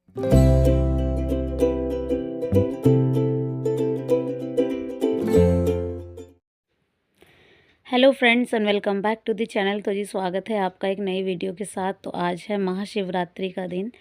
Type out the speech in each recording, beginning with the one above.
Hello friends and welcome back to the channel. तो जी स्वागत है आपका एक नई वीडियो के साथ। तो आज है महाशिवरात्रि का दिन,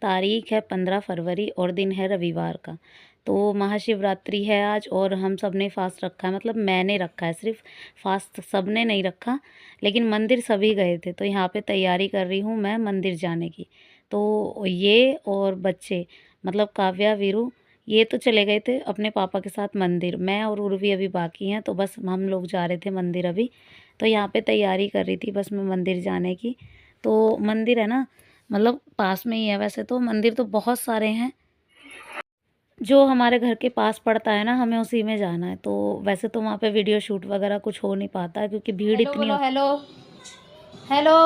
तारीख है 15 फरवरी और दिन है रविवार का। तो महाशिवरात्रि है आज और हम सब ने फास्ट रखा है, मतलब मैंने रखा है, सिर्फ फास्ट सब ने नहीं रखा, लेकिन मंदिर सभी गए थे। तो यहाँ पे तैयारी कर रही हूँ मैं मंदिर जाने की। तो ये और बच्चे मतलब काव्या वीरू ये तो चले गए थे अपने पापा के साथ मंदिर, मैं और उर्वी अभी बाकी हैं। तो बस हम लोग जा रहे थे मंदिर अभी। तो यहाँ पे तैयारी कर रही थी बस मैं मंदिर जाने की। तो मंदिर है ना, मतलब पास में ही है। वैसे तो मंदिर तो बहुत सारे हैं, जो हमारे घर के पास पड़ता है ना, हमें उसी में जाना है। तो वैसे तो वहाँ पे वीडियो शूट वगैरह कुछ हो नहीं पाता है क्योंकि भीड़ इतनी हेलो हेलो हेलो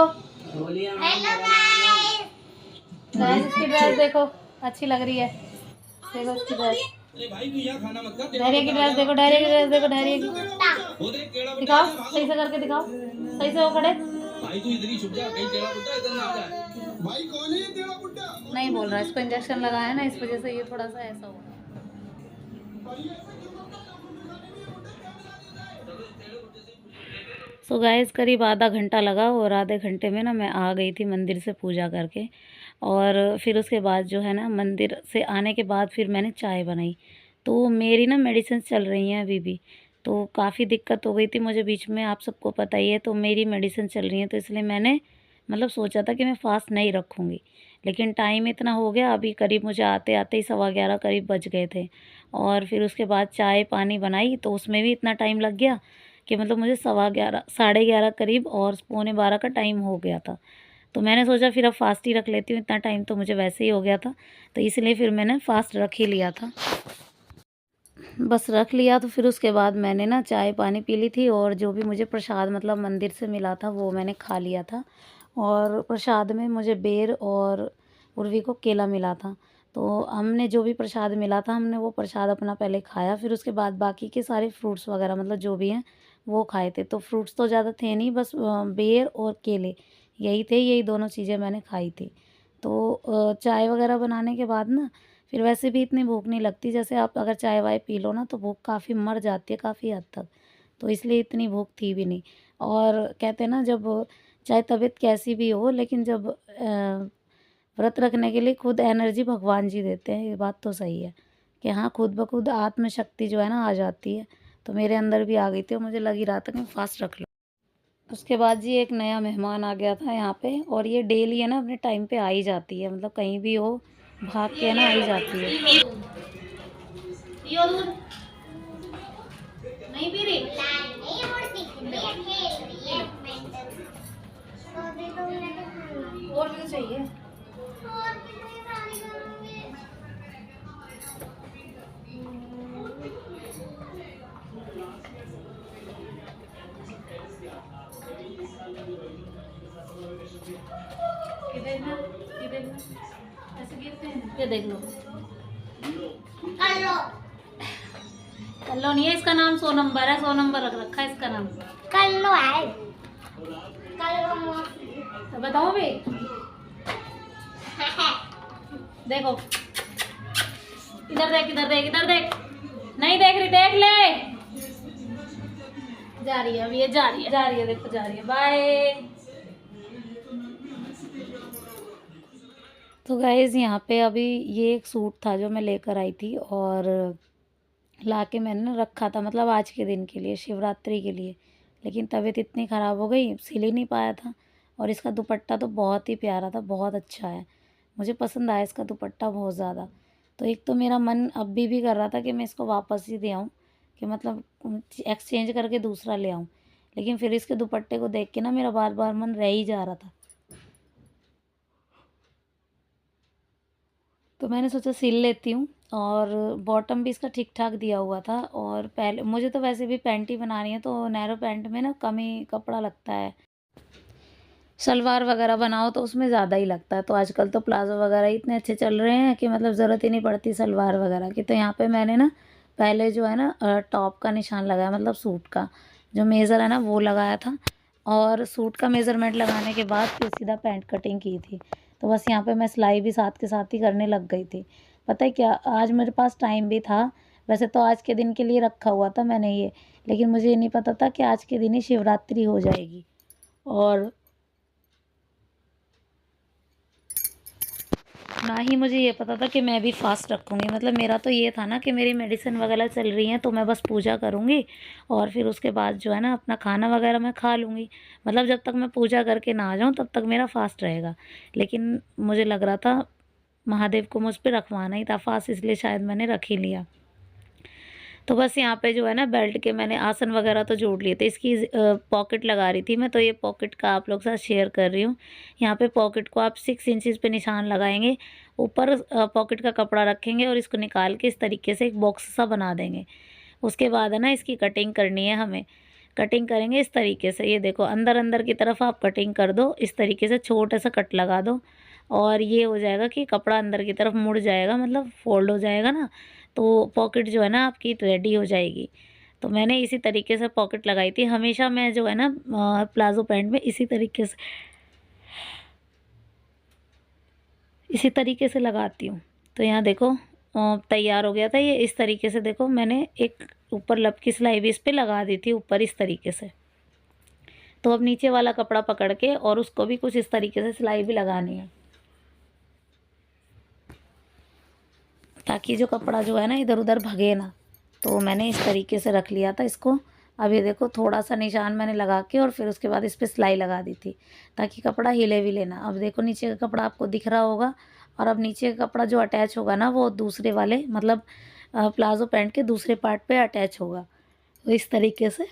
गाइस, इसकी ड्रेस देखो, अच्छी लग रही है। देखो इसकी ड्रेस, धैर्य की ड्रेस देखो, धैर्य की ड्रेस देखो, धैर्य की दिखाओ, सही से करके दिखाओ, सही से हो खड़े। भाई तू इधर ही छुप जा, कहीं टेढ़ा बुड्ढा इधर ना आ जाए। भाई कौन है ये टेढ़ा बुड्ढा? नहीं बोल रहा, इसको इंजेक्शन लगाया है ना, इस वजह से ये थोड़ा सा ऐसा हो रहा है। सो गाइस करीब आधा घंटा लगा और आधे घंटे में ना मैं आ गई थी मंदिर से पूजा करके। और फिर उसके बाद जो है ना, मंदिर से आने के बाद फिर मैंने चाय बनाई। तो मेरी ना मेडिसिन चल रही हैं अभी भी, तो काफ़ी दिक्कत हो गई थी मुझे बीच में, आप सबको पता ही है। तो मेरी मेडिसिन चल रही है, तो इसलिए मैंने मतलब सोचा था कि मैं फास्ट नहीं रखूँगी, लेकिन टाइम इतना हो गया, अभी करीब मुझे आते आते ही 11:15 करीब बज गए थे। और फिर उसके बाद चाय पानी बनाई तो उसमें भी इतना टाइम लग गया कि मतलब मुझे 11:15 11:30 करीब और 11:45 का टाइम हो गया था। तो मैंने सोचा फिर अब फास्ट ही रख लेती हूँ, इतना टाइम तो मुझे वैसे ही हो गया था, तो इसलिए फिर मैंने फास्ट रख ही लिया था। बस रख लिया तो फिर उसके बाद मैंने ना चाय पानी पी ली थी और जो भी मुझे प्रसाद मतलब मंदिर से मिला था वो मैंने खा लिया था। और प्रसाद में मुझे बेर और उर्वी को केला मिला था। तो हमने जो भी प्रसाद मिला था हमने वो प्रसाद अपना पहले खाया, फिर उसके बाद बाकी के सारे फ्रूट्स वगैरह मतलब जो भी हैं वो खाए थे। तो फ्रूट्स तो ज़्यादा थे नहीं, बस बेर और केले यही थे, यही दोनों चीज़ें मैंने खाई थी। तो चाय वगैरह बनाने के बाद ना फिर वैसे भी इतनी भूख नहीं लगती, जैसे आप अगर चाय वाय पी लो ना तो भूख काफ़ी मर जाती है काफ़ी हद तक। तो इसलिए इतनी भूख थी भी नहीं। और कहते हैं ना, जब चाहे तबीयत कैसी भी हो, लेकिन जब व्रत रखने के लिए खुद एनर्जी भगवान जी देते हैं, ये बात तो सही है कि हाँ खुद ब खुद आत्मशक्ति जो है ना आ जाती है। तो मेरे अंदर भी आ गई थी और मुझे लग ही रहा था कि फास्ट रख लो। उसके बाद जी एक नया मेहमान आ गया था यहाँ पे, और ये डेली है ना अपने टाइम पे आ ही जाती है, मतलब कहीं भी हो भाग के ना आ ही जाती है। नहीं पी रही? और भी तो चाहिए। ये देखना, ये देखना, ऐसे गिरते हैं। ये देख लो, कल्लो, कल्लो नहीं है, इसका नाम 100 नंबर है, 100 नंबर रख रखा है इसका नाम। कल्लो है, कल्लो। तो बताओ भी, देखो इधर देख, इधर देख, इधर देख, नहीं देख रही, देख ले। जा रही है, अभी ये जा रही है, जा रही है, देखो जा रही है, बाय। तो गाइज़ यहाँ पे अभी ये एक सूट था जो मैं लेकर आई थी और लाके मैंने ना रखा था, मतलब आज के दिन के लिए, शिवरात्रि के लिए। लेकिन तबीयत इतनी ख़राब हो गई, सिल ही नहीं पाया था। और इसका दुपट्टा तो बहुत ही प्यारा था, बहुत अच्छा है, मुझे पसंद आया इसका दुपट्टा बहुत ज़्यादा। तो एक तो मेरा मन अब भी कर रहा था कि मैं इसको वापस ही दे आऊँ, कि मतलब एक्सचेंज करके दूसरा ले आऊँ, लेकिन फिर इसके दुपट्टे को देख के ना मेरा बार बार मन रह ही जा रहा था। तो मैंने सोचा सिल लेती हूँ। और बॉटम भी इसका ठीक ठाक दिया हुआ था, और पहले मुझे तो वैसे भी पैंट ही बनानी है, तो नैरो पैंट में ना कम ही कपड़ा लगता है, सलवार वगैरह बनाओ तो उसमें ज़्यादा ही लगता है। तो आजकल तो प्लाजो वगैरह इतने अच्छे चल रहे हैं कि मतलब ज़रूरत ही नहीं पड़ती सलवार वगैरह की। तो यहाँ पे मैंने ना पहले जो है ना टॉप का निशान लगाया, मतलब सूट का जो मेज़र है ना वो लगाया था, और सूट का मेज़रमेंट लगाने के बाद फिर सीधा पैंट कटिंग की थी। तो बस यहाँ पे मैं सिलाई भी साथ के साथ ही करने लग गई थी। पता है क्या, आज मेरे पास टाइम भी था। वैसे तो आज के दिन के लिए रखा हुआ था मैंने ये, लेकिन मुझे ये नहीं पता था कि आज के दिन ही शिवरात्रि हो जाएगी। और ना ही मुझे ये पता था कि मैं भी फास्ट रखूँगी। मतलब मेरा तो ये था ना कि मेरी मेडिसिन वगैरह चल रही हैं तो मैं बस पूजा करूँगी और फिर उसके बाद जो है ना अपना खाना वगैरह मैं खा लूँगी। मतलब जब तक मैं पूजा करके ना आ जाऊँ तब तक मेरा फास्ट रहेगा। लेकिन मुझे लग रहा था महादेव को मुझ पे रखवाना ही था फास्ट, इसलिए शायद मैंने रख ही लिया। तो बस यहाँ पे जो है ना बेल्ट के मैंने आसन वगैरह तो जोड़ लिए थे। इसकी पॉकेट लगा रही थी मैं, तो ये पॉकेट का आप लोग के साथ शेयर कर रही हूँ। यहाँ पे पॉकेट को आप 6 इंचज़ पे निशान लगाएंगे, ऊपर पॉकेट का कपड़ा रखेंगे और इसको निकाल के इस तरीके से एक बॉक्स सा बना देंगे। उसके बाद है ना इसकी कटिंग करनी है हमें। कटिंग करेंगे इस तरीके से, ये देखो अंदर अंदर की तरफ आप कटिंग कर दो, इस तरीके से छोटा सा कट लगा दो और ये हो जाएगा कि कपड़ा अंदर की तरफ मुड़ जाएगा, मतलब फोल्ड हो जाएगा ना, तो पॉकेट जो है ना आपकी रेडी हो जाएगी। तो मैंने इसी तरीके से पॉकेट लगाई थी। हमेशा मैं जो है ना प्लाज़ो पैंट में इसी तरीके से लगाती हूँ। तो यहाँ देखो तैयार हो गया था ये। इस तरीके से देखो मैंने एक ऊपर लब की सिलाई भी इस पे लगा दी थी ऊपर इस तरीके से। तो अब नीचे वाला कपड़ा पकड़ के और उसको भी कुछ इस तरीके से सिलाई भी लगानी है, ताकि जो कपड़ा जो है ना इधर उधर भगे ना। तो मैंने इस तरीके से रख लिया था इसको। अब ये देखो थोड़ा सा निशान मैंने लगा के और फिर उसके बाद इस पर सिलाई लगा दी थी ताकि कपड़ा हिले विले ना। अब देखो नीचे का कपड़ा आपको दिख रहा होगा और अब नीचे का कपड़ा जो अटैच होगा ना वो दूसरे वाले मतलब प्लाजो पैंट के दूसरे पार्ट पे अटैच होगा। तो इस तरीके से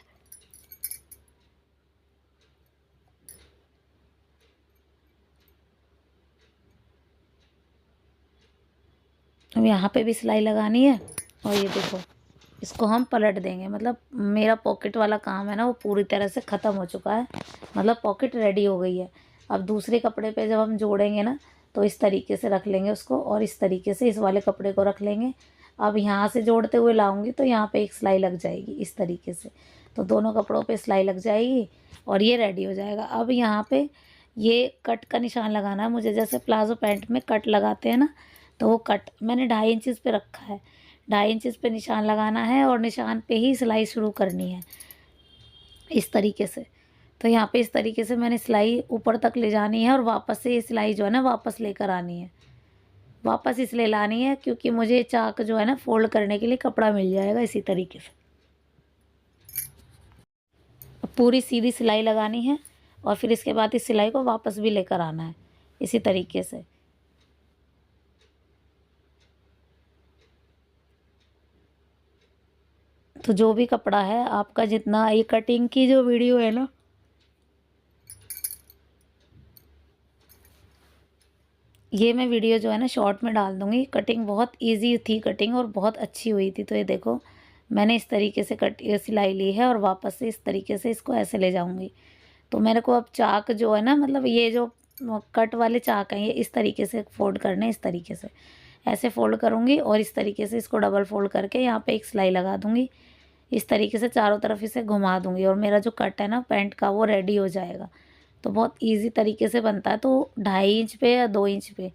अब यहाँ पे भी सिलाई लगानी है और ये देखो इसको हम पलट देंगे। मतलब मेरा पॉकेट वाला काम है ना वो पूरी तरह से ख़त्म हो चुका है, मतलब पॉकेट रेडी हो गई है। अब दूसरे कपड़े पे जब हम जोड़ेंगे ना तो इस तरीके से रख लेंगे उसको और इस तरीके से इस वाले कपड़े को रख लेंगे। अब यहाँ से जोड़ते हुए लाऊंगी तो यहाँ पे एक सिलाई लग जाएगी इस तरीके से, तो दोनों कपड़ों पे सिलाई लग जाएगी और ये रेडी हो जाएगा। अब यहाँ पे ये कट का निशान लगाना है मुझे, जैसे प्लाजो पैंट में कट लगाते हैं ना, तो वो कट मैंने 2.5 इंचज़ पे रखा है। 2.5 इंचज़ पे निशान लगाना है और निशान पे ही सिलाई शुरू करनी है इस तरीके से। तो यहाँ पे इस तरीके से मैंने सिलाई ऊपर तक ले जानी है और वापस से ये सिलाई जो है ना वापस लेकर आनी है। वापस इसलिए लानी है क्योंकि मुझे चाक जो है ना फोल्ड करने के लिए कपड़ा मिल जाएगा इसी तरीके से। अब पूरी सीधी सिलाई लगानी है और फिर इसके बाद इस सिलाई को वापस भी लेकर आना है इसी तरीके से। तो जो भी कपड़ा है आपका, जितना ये कटिंग की जो वीडियो है ना, ये मैं वीडियो जो है ना शॉर्ट में डाल दूँगी। कटिंग बहुत इजी थी कटिंग और बहुत अच्छी हुई थी। तो ये देखो मैंने इस तरीके से सिलाई ली है और वापस से इस तरीके से इसको ऐसे ले जाऊँगी। तो मेरे को अब चाक जो है ना, मतलब ये जो कट वाले चाक हैं ये इस तरीके से फोल्ड करने, इस तरीके से ऐसे फोल्ड करूँगी और इस तरीके से इसको डबल फोल्ड करके यहाँ पे एक सिलाई लगा दूँगी। इस तरीके से चारों तरफ इसे घुमा दूँगी और मेरा जो कट है ना पैंट का वो रेडी हो जाएगा। तो बहुत इजी तरीके से बनता है। तो 2.5 इंच पे या 2 इंच पे,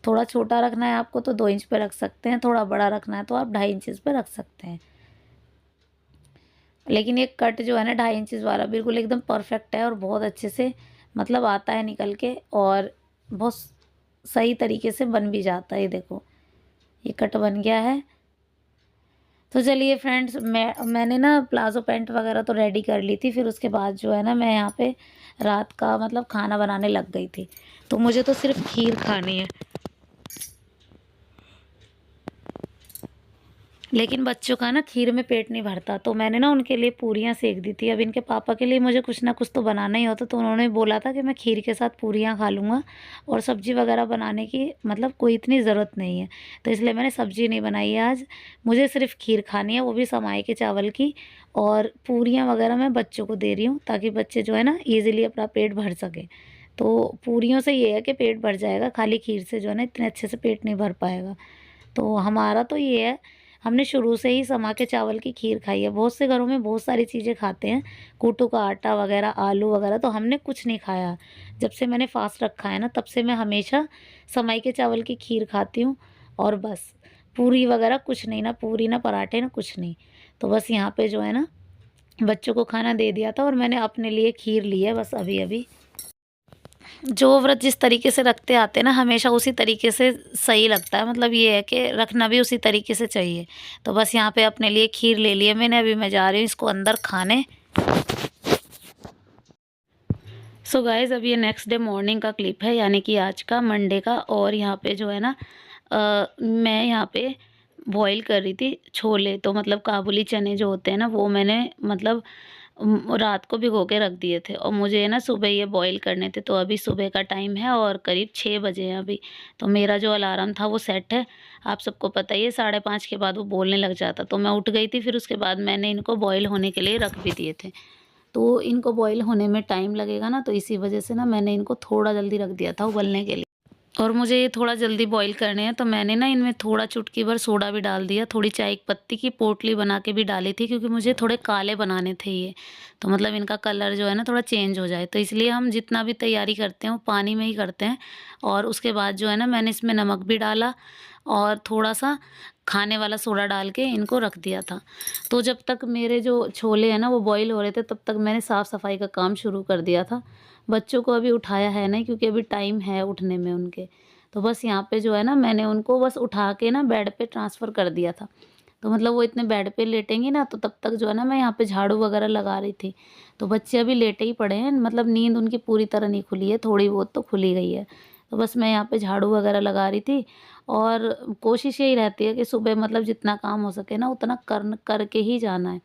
थोड़ा छोटा रखना है आपको तो 2 इंच पे रख सकते हैं, थोड़ा बड़ा रखना है तो आप 2.5 इंचज़ पे रख सकते हैं। लेकिन ये कट जो है ना 2.5 इंचज़ वाला बिल्कुल एकदम परफेक्ट है और बहुत अच्छे से मतलब आता है निकल के और बहुत सही तरीके से बन भी जाता है। ये देखो ये कट बन गया है। तो चलिए फ्रेंड्स, मैंने ना प्लाज़ो पैंट वगैरह तो रेडी कर ली थी। फिर उसके बाद जो है ना मैं यहाँ पे रात का मतलब खाना बनाने लग गई थी। तो मुझे तो सिर्फ खीर खानी है, लेकिन बच्चों का ना खीर में पेट नहीं भरता। तो मैंने ना उनके लिए पूरियाँ सेक दी थी। अब इनके पापा के लिए मुझे कुछ ना कुछ तो बनाना ही होता, तो उन्होंने बोला था कि मैं खीर के साथ पूरियाँ खा लूँगा और सब्ज़ी वगैरह बनाने की मतलब कोई इतनी ज़रूरत नहीं है। तो इसलिए मैंने सब्ज़ी नहीं बनाई है आज, मुझे सिर्फ खीर खानी है, वो भी समाई के चावल की। और पूरियाँ वगैरह मैं बच्चों को दे रही हूँ ताकि बच्चे जो है ना ईज़िली अपना पेट भर सकें। तो पूरियों से ये है कि पेट भर जाएगा, खाली खीर से जो है ना इतने अच्छे से पेट नहीं भर पाएगा। तो हमारा तो ये है, हमने शुरू से ही समा के चावल की खीर खाई है। बहुत से घरों में बहुत सारी चीज़ें खाते हैं, कूटू का आटा वगैरह, आलू वगैरह, तो हमने कुछ नहीं खाया। जब से मैंने फ़ास्ट रखा है ना, तब से मैं हमेशा समाई के चावल की खीर खाती हूँ और बस। पूरी वगैरह कुछ नहीं, ना पूरी, ना पराठे, ना कुछ नहीं। तो बस यहाँ पे जो है ना, बच्चों को खाना दे दिया था और मैंने अपने लिए खीर ली है बस अभी-अभी। जो व्रत जिस तरीके से रखते आते हैं ना, हमेशा उसी तरीके से सही लगता है। मतलब ये है कि रखना भी उसी तरीके से चाहिए। तो बस यहाँ पे अपने लिए खीर ले ली है मैंने, अभी मैं जा रही हूँ इसको अंदर खाने। सो गाइज़, अब ये नेक्स्ट डे मॉर्निंग का क्लिप है, यानी कि आज का मंडे का। और यहाँ पे जो है ना, मैं यहाँ पे बॉईल कर रही थी छोले। तो मतलब काबुली चने जो होते हैं ना, वो मैंने मतलब रात को भिगो के रख दिए थे और मुझे ना सुबह ये बॉईल करने थे। तो अभी सुबह का टाइम है और करीब 6 बजे हैं अभी। तो मेरा जो अलार्म था वो सेट है। आप सबको पता ही है, 5:30 के बाद वो बोलने लग जाता। तो मैं उठ गई थी, फिर उसके बाद मैंने इनको बॉईल होने के लिए रख भी दिए थे। तो इनको बॉईल होने में टाइम लगेगा ना, तो इसी वजह से ना मैंने इनको थोड़ा जल्दी रख दिया था उबलने के लिए। और मुझे ये थोड़ा जल्दी बॉईल करने हैं, तो मैंने ना इनमें थोड़ा चुटकी भर सोडा भी डाल दिया, थोड़ी चाय की पत्ती की पोटली बना के भी डाली थी, क्योंकि मुझे थोड़े काले बनाने थे ये। तो मतलब इनका कलर जो है ना थोड़ा चेंज हो जाए, तो इसलिए हम जितना भी तैयारी करते हैं वो पानी में ही करते हैं। और उसके बाद जो है ना, मैंने इसमें नमक भी डाला और थोड़ा-सा खाने वाला सोडा डाल के इनको रख दिया था। तो जब तक मेरे जो छोले हैं ना वो बॉईल हो रहे थे, तब तक मैंने साफ़-सफ़ाई का काम शुरू कर दिया था। बच्चों को अभी उठाया है नहीं, क्योंकि अभी टाइम है उठने में उनके। तो बस यहाँ पे जो है ना, मैंने उनको बस उठा के ना बेड पे ट्रांसफ़र कर दिया था। तो मतलब वो इतने बेड पे लेटेंगी ना, तो तब तक जो है ना मैं यहाँ पे झाड़ू वगैरह लगा रही थी। तो बच्चे अभी लेटे ही पड़े हैं, मतलब नींद उनकी पूरी तरह नहीं खुली है, थोड़ी बहुत तो खुली गई है। तो बस मैं यहाँ पे झाड़ू वगैरह लगा रही थी और कोशिश यही रहती है कि सुबह मतलब जितना काम हो सके ना उतना करके ही जाना है।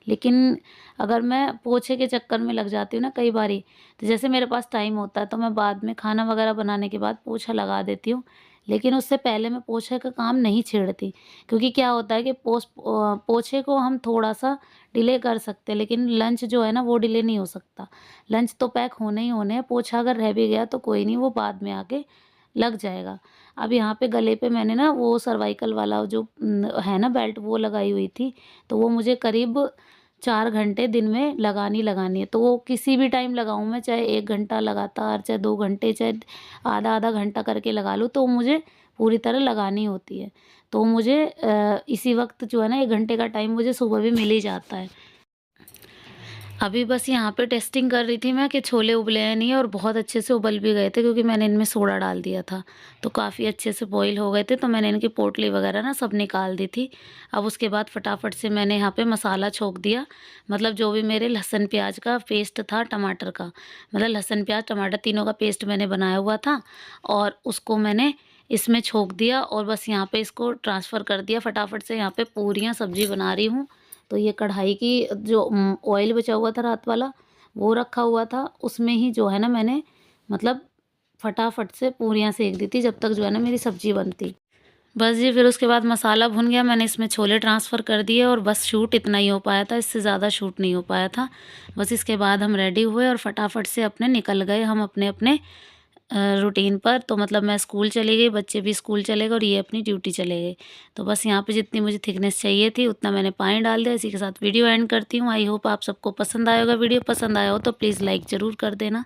लेकिन अगर मैं पोछे के चक्कर में लग जाती हूँ ना कई बारी, तो जैसे मेरे पास टाइम होता है तो मैं बाद में खाना वगैरह बनाने के बाद पोछा लगा देती हूँ। लेकिन उससे पहले मैं पोछे का काम नहीं छेड़ती, क्योंकि क्या होता है कि पोछे को हम थोड़ा-सा डिले कर सकते हैं, लेकिन लंच जो है ना वो डिले नहीं हो सकता। लंच तो पैक होने ही होने हैं, पोछा अगर रह भी गया तो कोई नहीं, वो बाद में आके लग जाएगा। अब यहाँ पे गले पे मैंने ना वो सर्वाइकल वाला जो है ना बेल्ट, वो लगाई हुई थी। तो वो मुझे करीब 4 घंटे दिन में लगानी है। तो वो किसी भी टाइम लगाऊँ मैं, चाहे 1 घंटा लगातार, चाहे 2 घंटे, चाहे आधा-आधा घंटा करके लगा लूँ, तो मुझे पूरी तरह लगानी होती है। तो मुझे इसी वक़्त जो है ना 1 घंटे का टाइम मुझे सुबह भी मिल ही जाता है। अभी बस यहाँ पे टेस्टिंग कर रही थी मैं कि छोले उबले हैं नहीं, और बहुत अच्छे से उबल भी गए थे, क्योंकि मैंने इनमें सोडा डाल दिया था। तो काफ़ी अच्छे से बॉईल हो गए थे, तो मैंने इनकी पोटली वगैरह ना सब निकाल दी थी। अब उसके बाद फटाफट से मैंने यहाँ पे मसाला छोंक दिया, मतलब जो भी मेरे लहसुन प्याज का पेस्ट था, टमाटर का, मतलब लहसुन प्याज टमाटर तीनों का पेस्ट मैंने बनाया हुआ था, और उसको मैंने इसमें छोंक दिया और बस यहाँ पे इसको ट्रांसफ़र कर दिया फटाफट से। यहाँ पे पूरियाँ सब्ज़ी बना रही हूँ। तो ये कढ़ाई की जो ऑयल बचा हुआ था रात वाला, वो रखा हुआ था, उसमें ही जो है ना मैंने मतलब फटाफट से पूरियाँ सेक दी थी, जब तक जो है ना मेरी सब्ज़ी बनती। बस जी, फिर उसके बाद मसाला भुन गया, मैंने इसमें छोले ट्रांसफ़र कर दिए और बस शूट इतना ही हो पाया था, इससे ज़्यादा शूट नहीं हो पाया था। बस इसके बाद हम रेडी हुए और फटाफट से अपने निकल गए हम अपने-अपने रूटीन पर। तो मतलब मैं स्कूल चली गई, बच्चे भी स्कूल चले गए और ये अपनी ड्यूटी चले गए। तो बस यहाँ पे जितनी मुझे थिकनेस चाहिए थी उतना मैंने पानी डाल दिया। इसी के साथ वीडियो एंड करती हूँ। आई होप आप सबको पसंद आया होगा। वीडियो पसंद आया हो तो प्लीज़ लाइक ज़रूर कर देना।